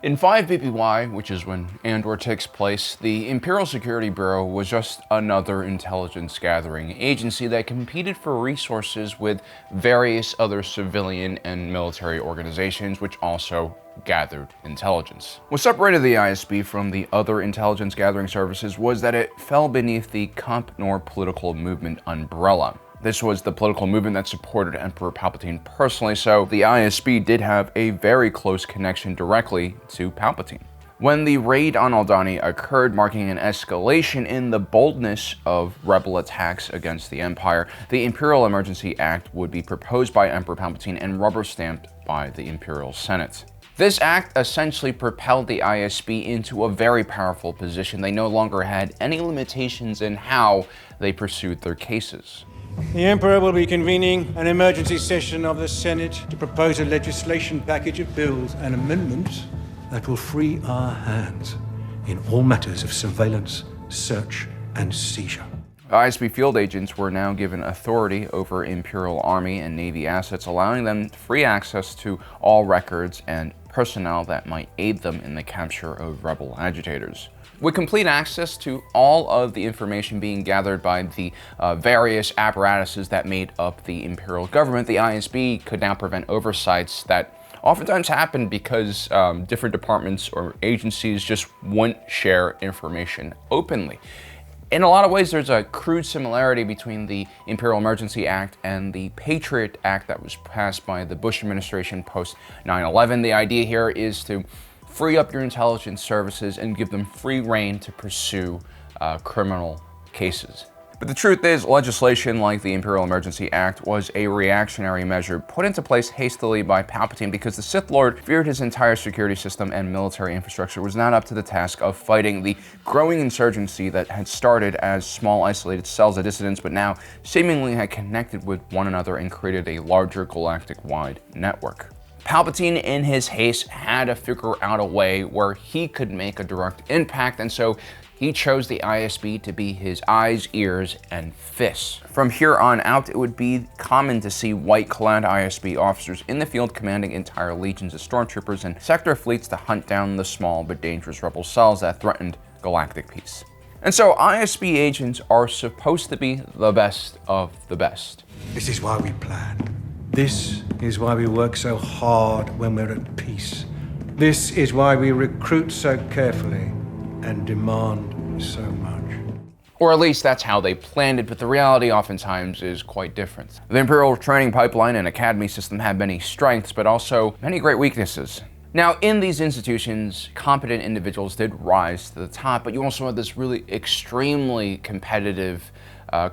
In 5 BPY, which is when Andor takes place, the Imperial Security Bureau was just another intelligence gathering agency that competed for resources with various other civilian and military organizations which also gathered intelligence. What separated the ISB from the other intelligence gathering services was that it fell beneath the Comp Nor political movement umbrella. This was the political movement that supported Emperor Palpatine personally, so the ISB did have a very close connection directly to Palpatine. When the raid on Aldhani occurred, marking an escalation in the boldness of rebel attacks against the Empire, the Imperial Emergency Act would be proposed by Emperor Palpatine and rubber-stamped by the Imperial Senate. This act essentially propelled the ISB into a very powerful position. They no longer had any limitations in how they pursued their cases. The Emperor will be convening an emergency session of the Senate to propose a legislation package of bills and amendments that will free our hands in all matters of surveillance, search, and seizure. ISB field agents were now given authority over Imperial Army and Navy assets, allowing them free access to all records and personnel that might aid them in the capture of rebel agitators. With complete access to all of the information being gathered by the various apparatuses that made up the Imperial government, the ISB could now prevent oversights that oftentimes happened because different departments or agencies just wouldn't share information openly. In a lot of ways, there's a crude similarity between the Imperial Emergency Act and the Patriot Act that was passed by the Bush administration post 9/11. The idea here is to free up your intelligence services and give them free rein to pursue criminal cases. But the truth is, legislation like the Imperial Emergency Act was a reactionary measure put into place hastily by Palpatine because the Sith Lord feared his entire security system and military infrastructure was not up to the task of fighting the growing insurgency that had started as small isolated cells of dissidents but now seemingly had connected with one another and created a larger galactic-wide network. Palpatine, in his haste, had to figure out a way where he could make a direct impact, and so he chose the ISB to be his eyes, ears, and fists. From here on out, it would be common to see white-clad ISB officers in the field commanding entire legions of stormtroopers and sector fleets to hunt down the small but dangerous rebel cells that threatened galactic peace. And so ISB agents are supposed to be the best of the best. This is why we plan. This is why we work so hard when we're at peace. This is why we recruit so carefully and demand so much. Or at least that's how they planned it, but the reality oftentimes is quite different. The Imperial training pipeline and academy system have many strengths, but also many great weaknesses. Now, in these institutions, competent individuals did rise to the top, but you also had this really extremely competitive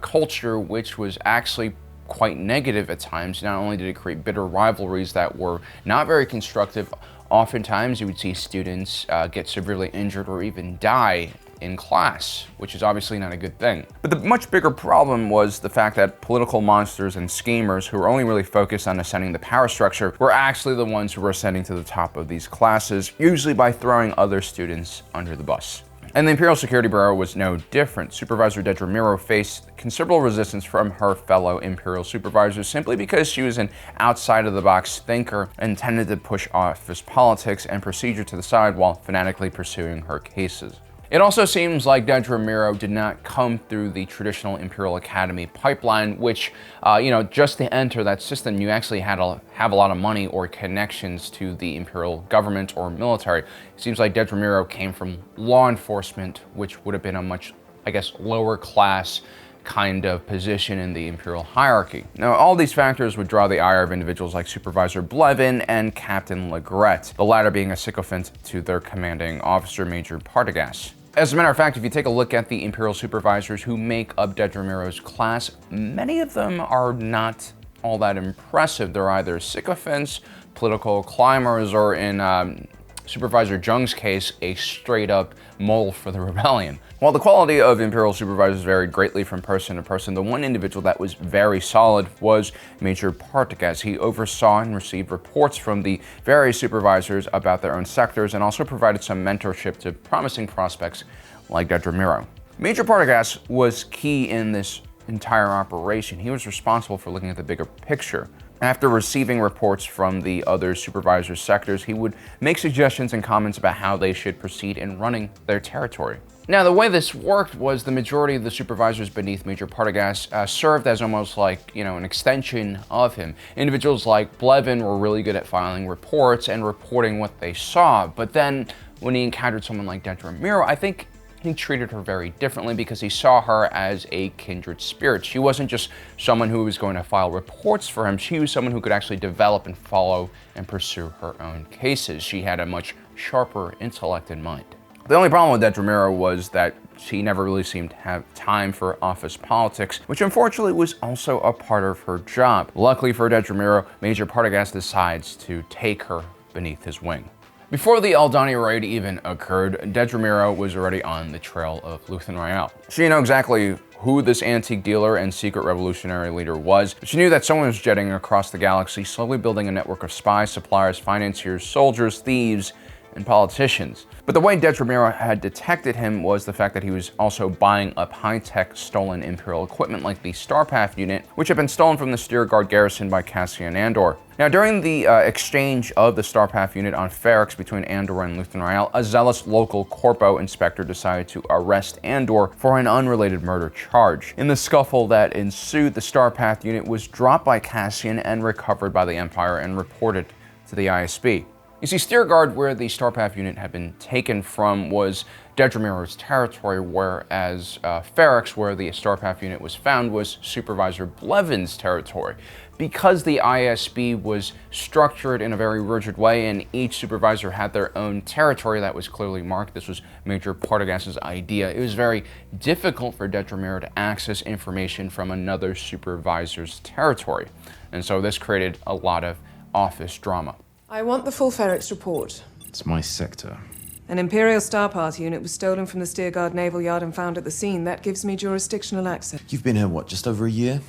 culture, which was actually quite negative at times. Not only did it create bitter rivalries that were not very constructive, oftentimes you would see students get severely injured or even die in class, which is obviously not a good thing. But the much bigger problem was the fact that political monsters and schemers who were only really focused on ascending the power structure were actually the ones who were ascending to the top of these classes, usually by throwing other students under the bus. And the Imperial Security Bureau was no different. Supervisor Dedra Meero faced considerable resistance from her fellow Imperial supervisors simply because she was an outside-of-the-box thinker and tended to push office politics and procedure to the side while fanatically pursuing her cases. It also seems like Dedra Meero did not come through the traditional Imperial Academy pipeline, which, just to enter that system, you actually had to have a lot of money or connections to the Imperial government or military. It seems like Dedra Meero came from law enforcement, which would have been a much, lower class kind of position in the Imperial hierarchy. Now, all these factors would draw the ire of individuals like Supervisor Blevin and Captain Legret, the latter being a sycophant to their commanding officer, Major Partagaz. As a matter of fact, if you take a look at the Imperial supervisors who make up Dedra Meero's class, many of them are not all that impressive. They're either sycophants, political climbers, or in Supervisor Jung's case, a straight-up mole for the rebellion. While the quality of Imperial supervisors varied greatly from person to person, the one individual that was very solid was Major Partagaz. He oversaw and received reports from the various supervisors about their own sectors and also provided some mentorship to promising prospects like Dedra Meero. Major Partagaz was key in this entire operation. He was responsible for looking at the bigger picture. After receiving reports from the other supervisors' sectors, he would make suggestions and comments about how they should proceed in running their territory. Now, the way this worked was the majority of the supervisors beneath Major Partagaz served as almost like, an extension of him. Individuals like Blevin were really good at filing reports and reporting what they saw, but then when he encountered someone like Dedra Meero, I think he treated her very differently because he saw her as a kindred spirit. She wasn't just someone who was going to file reports for him, she was someone who could actually develop and follow and pursue her own cases. She had a much sharper intellect in mind. The only problem with Dedra Meero was that she never really seemed to have time for office politics, which unfortunately was also a part of her job. Luckily for Dedra Meero, Major Partagaz decides to take her beneath his wing. Before the Aldani raid even occurred, Dedra Meero was already on the trail of Luthen Rael. She didn't know exactly who this antique dealer and secret revolutionary leader was, but she knew that someone was jetting across the galaxy, slowly building a network of spies, suppliers, financiers, soldiers, thieves, and politicians. But the way Dedra Meero had detected him was the fact that he was also buying up high-tech stolen Imperial equipment like the Starpath unit, which had been stolen from the Steer Guard garrison by Cassian Andor. Now, during the exchange of the Starpath unit on Ferrix between Andor and Luthen Rael, a zealous local corpo inspector decided to arrest Andor for an unrelated murder charge. In the scuffle that ensued, the Starpath unit was dropped by Cassian and recovered by the Empire and reported to the ISB. You see, Steer Guard, where the Starpath unit had been taken from, was Dedra Meero's territory, whereas Ferrix, where the Starpath unit was found, was Supervisor Blevin's territory. Because the ISB was structured in a very rigid way and each supervisor had their own territory that was clearly marked, this was Major Partagaz's idea, it was very difficult for Dedra Meero to access information from another supervisor's territory. And so this created a lot of office drama. I want the full Ferrix report. It's my sector. An Imperial Starpath unit was stolen from the Steer Guard Naval Yard and found at the scene. That gives me jurisdictional access. You've been here, what, just over a year?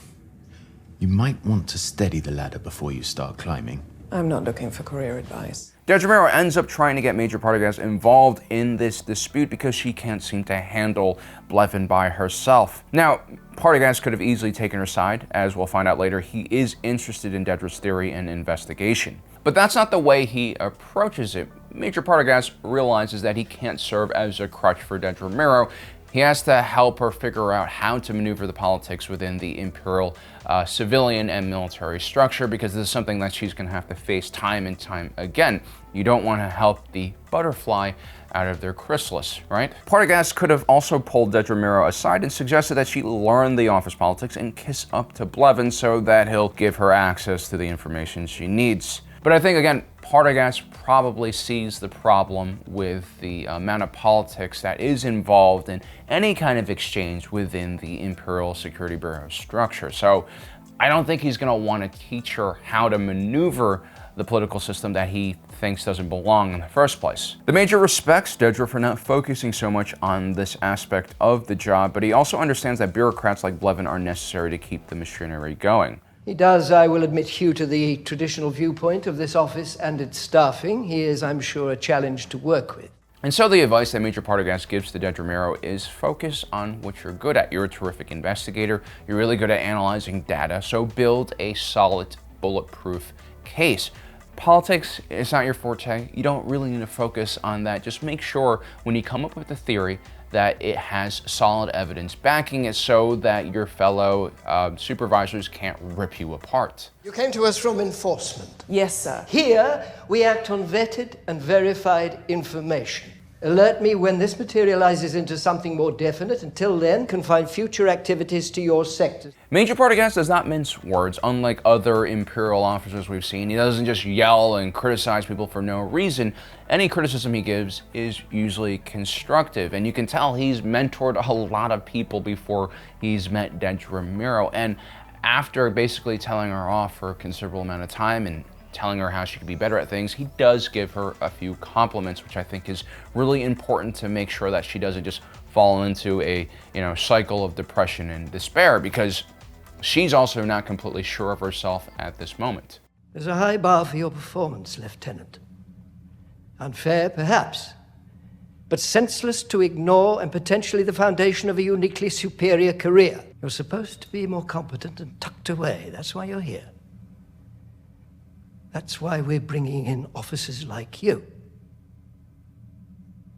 You might want to steady the ladder before you start climbing. I'm not looking for career advice. Dedra Meero ends up trying to get Major Partagaz involved in this dispute because she can't seem to handle Blevin by herself. Now, Partagaz could have easily taken her side. As we'll find out later, he is interested in Dedra's theory and investigation. But that's not the way he approaches it. Major Partagaz realizes that he can't serve as a crutch for Dedra Meero. He has to help her figure out how to maneuver the politics within the Imperial civilian and military structure, because this is something that she's going to have to face time and time again. You don't want to help the butterfly out of their chrysalis, right? Partagaz could have also pulled Dedra Meero aside and suggested that she learn the office politics and kiss up to Blevin so that he'll give her access to the information she needs. But I think, again, Partagaz probably sees the problem with the amount of politics that is involved in any kind of exchange within the Imperial Security Bureau structure. So I don't think he's going to want to teach her how to maneuver the political system that he thinks doesn't belong in the first place. The Major respects Dedra for not focusing so much on this aspect of the job, but he also understands that bureaucrats like Blevin are necessary to keep the machinery going. He does, I will admit, hew to the traditional viewpoint of this office and its staffing. He is, I'm sure, a challenge to work with. And so the advice that Major Partagaz gives to Dedra Meero is focus on what you're good at. You're a terrific investigator. You're really good at analyzing data, so build a solid, bulletproof case. Politics is not your forte. You don't really need to focus on that. Just make sure when you come up with a theory that it has solid evidence backing it so that your fellow supervisors can't rip you apart. You came to us from enforcement. Yes, sir. Here, we act on vetted and verified information. Alert me when this materializes into something more definite. Until then, confine future activities to your sector. Major Partagaz does not mince words, unlike other Imperial officers we've seen. He doesn't just yell and criticize people for no reason. Any criticism he gives is usually constructive, and you can tell he's mentored a lot of people before he's met Dedra Meero. And after basically telling her off for a considerable amount of time and telling her how she could be better at things, he does give her a few compliments, which I think is really important to make sure that she doesn't just fall into a cycle of depression and despair, because she's also not completely sure of herself at this moment. There's a high bar for your performance, Lieutenant. Unfair, perhaps, but senseless to ignore and potentially the foundation of a uniquely superior career. You're supposed to be more competent and tucked away. That's why you're here. That's why we're bringing in officers like you.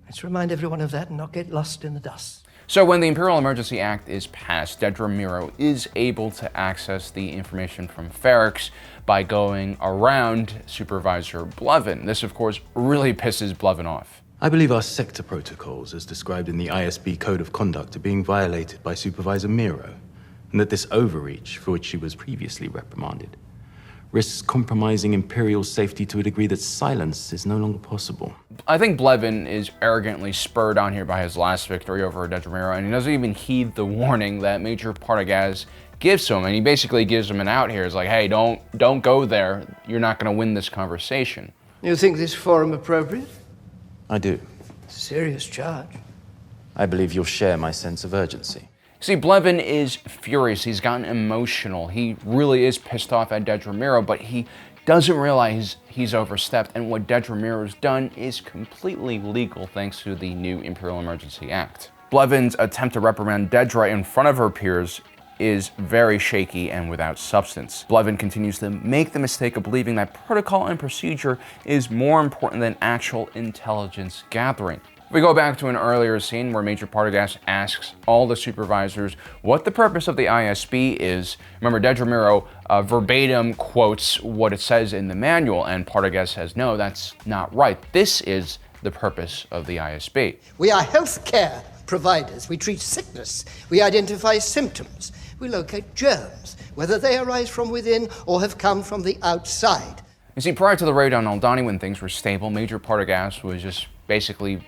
Let's remind everyone of that and not get lost in the dust. So when the Imperial Emergency Act is passed, Dedra Meero is able to access the information from Ferrix by going around Supervisor Blevin. This, of course, really pisses Blevin off. I believe our sector protocols, as described in the ISB Code of Conduct, are being violated by Supervisor Meero, and that this overreach, for which she was previously reprimanded, risks compromising Imperial safety to a degree that silence is no longer possible. I think Blevin is arrogantly spurred on here by his last victory over Dedra Meero, and he doesn't even heed the warning that Major Partagaz gives to him, and he basically gives him an out here. It's like, hey, don't go there. You're not going to win this conversation. You think this forum appropriate? I do. Serious charge. I believe you'll share my sense of urgency. See, Blevin is furious. He's gotten emotional. He really is pissed off at Dedra Meero, but he doesn't realize he's overstepped, and what Dedra Meero's done is completely legal thanks to the new Imperial Emergency Act. Blevin's attempt to reprimand Dedra in front of her peers is very shaky and without substance. Blevin continues to make the mistake of believing that protocol and procedure is more important than actual intelligence gathering. We go back to an earlier scene where Major Partagaz asks all the supervisors what the purpose of the ISB is. Remember, Dedra Meero verbatim quotes what it says in the manual, and Partagaz says, no, that's not right. This is the purpose of the ISB. We are healthcare providers. We treat sickness. We identify symptoms. We locate germs, whether they arise from within or have come from the outside. You see, prior to the raid on Aldani, when things were stable, Major Partagaz was just basically,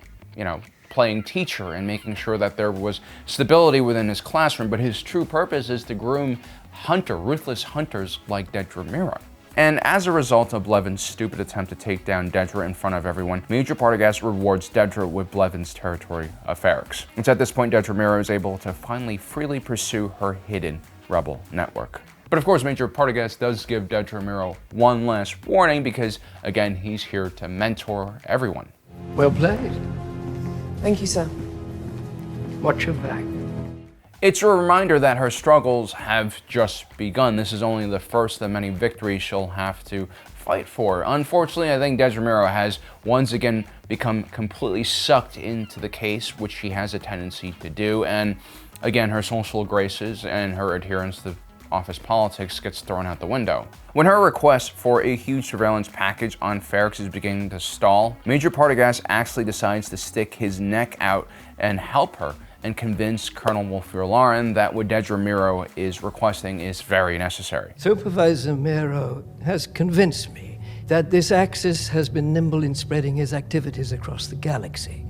playing teacher and making sure that there was stability within his classroom, but his true purpose is to groom ruthless hunters like Dedra Meero. And as a result of Blevin's stupid attempt to take down Dedra in front of everyone, Major Partagaz rewards Dedra with Blevin's territory of Ferrix. It's at this point Dedra Meero is able to finally freely pursue her hidden rebel network. But of course, Major Partagaz does give Dedra Meero one last warning because, again, he's here to mentor everyone. Well played. Thank you, sir. Watch your back. It's a reminder that her struggles have just begun. This is only the first of many victories she'll have to fight for. Unfortunately, I think Dedra Meero has once again become completely sucked into the case, which she has a tendency to do, and again, her social graces and her adherence to office politics gets thrown out the window. When her request for a huge surveillance package on Ferrix is beginning to stall, Major Partagaz actually decides to stick his neck out and help her and convince Colonel Wolf-Lauren that what Dedra Meero is requesting is very necessary. Supervisor Meero has convinced me that this Axis has been nimble in spreading his activities across the galaxy.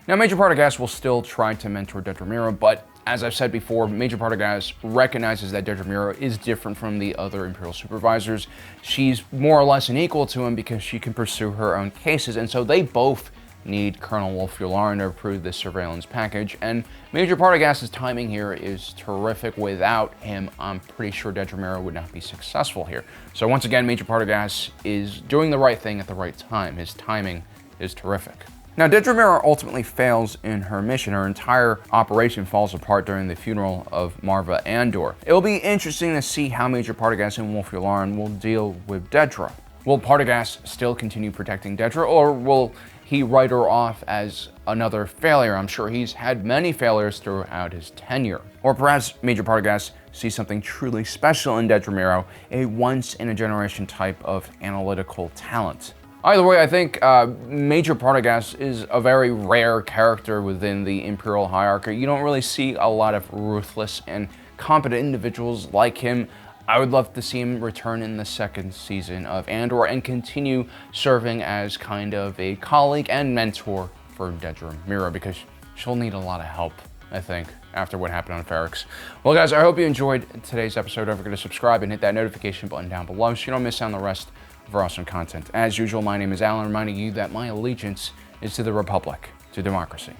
Now, Major Partagaz will still try to mentor Dedra Meero, but as I've said before, Major Partagaz recognizes that Dedra Meero is different from the other Imperial supervisors. She's more or less an equal to him because she can pursue her own cases, and so they both need Colonel Wolf-Lauren to approve this surveillance package, and Major Partagaz's timing here is terrific. Without him, I'm pretty sure Dedra Meero would not be successful here. So once again, Major Partagaz is doing the right thing at the right time. His timing is terrific. Now, Dedra Meero ultimately fails in her mission. Her entire operation falls apart during the funeral of Marva Andor. It'll be interesting to see how Major Partagaz and Wolf-Lauren will deal with Dedra. Will Partagaz still continue protecting Dedra, or will he write her off as another failure? I'm sure he's had many failures throughout his tenure. Or perhaps Major Partagaz sees something truly special in Dedra Meero, a once-in-a-generation type of analytical talent. Either way, I think Major Partagaz is a very rare character within the Imperial hierarchy. You don't really see a lot of ruthless and competent individuals like him. I would love to see him return in the second season of Andor and continue serving as kind of a colleague and mentor for Dedra Meero, because she'll need a lot of help, I think, after what happened on Ferrix. Well, guys, I hope you enjoyed today's episode. Don't forget to subscribe and hit that notification button down below so you don't miss out on the rest of our awesome content. As usual, my name is Alan, reminding you that my allegiance is to the Republic, to democracy.